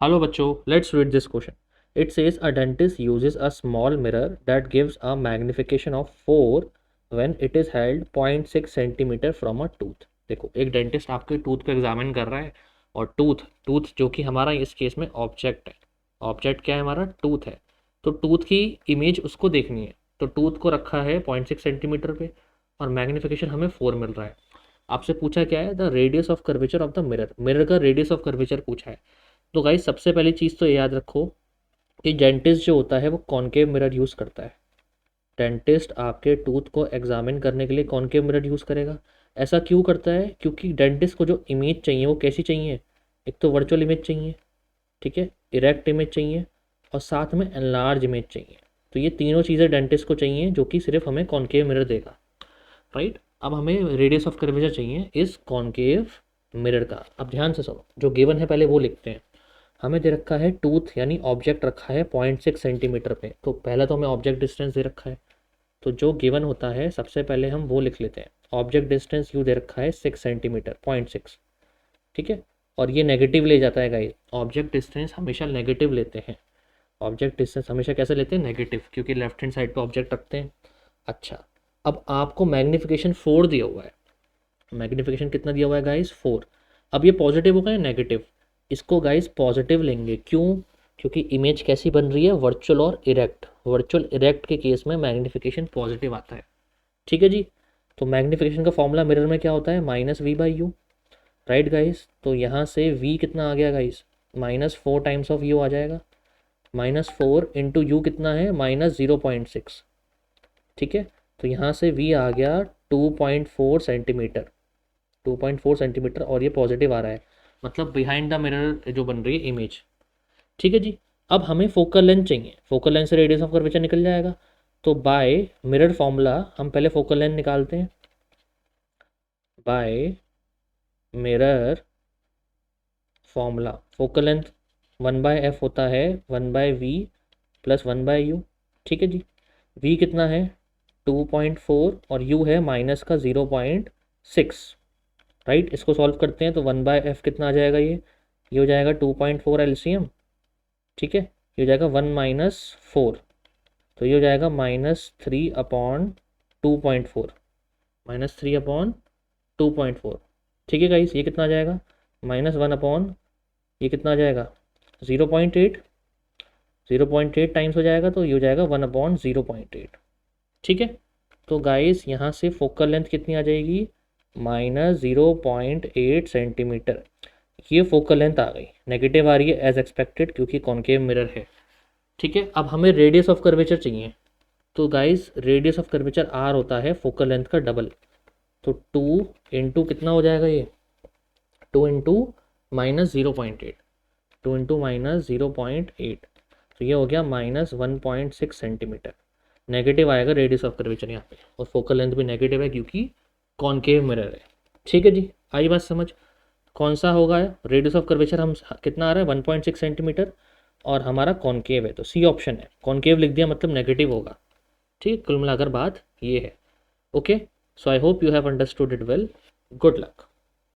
Hello bachcho, let's read this question. It says a dentist uses a small mirror that gives a magnification of 4 when it is held 0.6 centimetre from a tooth. देखो एक dentist आपके tooth को examine कर रहा है और tooth tooth जो कि हमारा इस केस में ऑब्जेक्ट है। ऑब्जेक्ट क्या है हमारा? टूथ है। तो टूथ की इमेज उसको देखनी है। तो टूथ को रखा है 0.6 सेंटीमीटर पे और मैग्नीफिकेशन हमें 4 मिल रहा है। आपसे पूछा क्या है? The radius of curvature of the mirror. Mirror का रेडियस ऑफ कर्वेचर पूछा है। तो गाइस सबसे पहली चीज़ तो ये याद रखो कि डेंटिस्ट जो होता है वो कॉनकेव मिरर यूज़ करता है। डेंटिस्ट आपके टूथ को एग्जामिन करने के लिए कॉनकेव मिरर यूज़ करेगा। ऐसा क्यों करता है? क्योंकि डेंटिस्ट को जो इमेज चाहिए वो कैसी चाहिए? एक तो वर्चुअल इमेज चाहिए, ठीक है, इरेक्ट इमेज चाहिए और साथ में एनलार्ज इमेज चाहिए। तो ये तीनों चीज़ें डेंटिस्ट को चाहिए जो कि सिर्फ हमें कॉनकेव मिरर देगा, राइट। अब हमें रेडियस ऑफ कर्वेचर चाहिए इस कॉनकेव मिरर का। अब ध्यान से सुनो, जो गिवन है पहले वो लिखते हैं। हमें दे रखा है टूथ यानी ऑब्जेक्ट रखा है 0.6 सेंटीमीटर पे। तो पहला तो हमें ऑब्जेक्ट डिस्टेंस दे रखा है, तो जो गिवन होता है सबसे पहले हम वो लिख लेते हैं। ऑब्जेक्ट डिस्टेंस यू दे रखा है 6 सेंटीमीटर 0.6, ठीक है। और ये नेगेटिव ले जाता है गाइस। ऑब्जेक्ट डिस्टेंस हमेशा नेगेटिव लेते हैं। ऑब्जेक्ट डिस्टेंस हमेशा कैसे लेते हैं? नेगेटिव, क्योंकि लेफ्ट हैंड साइड पे ऑब्जेक्ट रखते हैं। अच्छा, अब आपको मैग्नीफिकेशन 4 दिया हुआ है। मैग्नीफिकेशन कितना दिया हुआ है गाइस? 4। अब ये पॉजिटिव होगा या नेगेटिव? इसको गाइस पॉजिटिव लेंगे। क्यों? क्योंकि इमेज कैसी बन रही है? वर्चुअल और इरेक्ट। वर्चुअल इरेक्ट के केस में मैग्नीफिकेशन पॉजिटिव आता है, ठीक है जी। तो मैग्नीफिकेशन का फॉर्मूला मिरर में क्या होता है? -v/u, right guys. तो यहाँ से v कितना आ गया गाइस? -4 टाइम्स ऑफ u आ जाएगा। -4 इंटू यू कितना है? -0.6, ठीक है। तो यहाँ से v आ गया 2.4 सेंटीमीटर। 2.4 सेंटीमीटर और ये पॉजिटिव आ रहा है, मतलब बिहाइंड द मिरर जो बन रही है इमेज, ठीक है जी। अब हमें फोकल लेंथ चाहिए। फोकल लेंथ से रेडियस ऑफ कर्वेचर निकल जाएगा। तो बाय मिरर फॉर्मूला हम पहले फोकल लेंथ निकालते हैं। By mirror formula focal length 1/f होता है 1/v प्लस 1/u, ठीक है जी। v कितना है? 2.4 और u है माइनस का 0.6, राइट। इसको सॉल्व करते हैं तो 1/f कितना आ जाएगा? ये हो जाएगा 2.4 एलसीएम, ठीक है। ये हो जाएगा 1 - 4, तो ये हो जाएगा -3/2.4, -3/2.4, ठीक है गाइस। ये कितना आ जाएगा? -1 अपॉन ये कितना आ जाएगा? 0.8, 0.8 टाइम्स हो जाएगा, तो ये हो जाएगा 1/0.8, ठीक है। तो गाइस यहाँ से फोकल लेंथ कितनी आ जाएगी? -0.8 सेंटीमीटर। ये फोकल लेंथ आ गई। नेगेटिव आ रही है एज एक्सपेक्टेड क्योंकि कॉनकेव मिरर है, ठीक है। अब हमें रेडियस ऑफ कर्वेचर चाहिए। तो guys radius of curvature R होता है फोकल लेंथ का डबल। तो 2 इंटू कितना हो जाएगा? ये 2 इंटू -0.8, 2 इंटू -0.8, तो ये हो गया -1.6 सेंटीमीटर। नेगेटिव आएगा रेडियस ऑफ कर्वेचर यहाँ पे, और फोकल लेंथ भी नेगेटिव है क्योंकि कॉनकेव मिरर है, ठीक है जी। आई बात समझ? कौन सा होगा रेडियस ऑफ कर्वेचर? हम कितना आ रहा है? 1.6 सेंटीमीटर और हमारा कॉनकेव है, तो सी ऑप्शन है। कॉनकेव लिख दिया मतलब नेगेटिव होगा, ठीक। कुल मिलाकर बात ये है। Okay, so I hope you have understood it well. Good luck.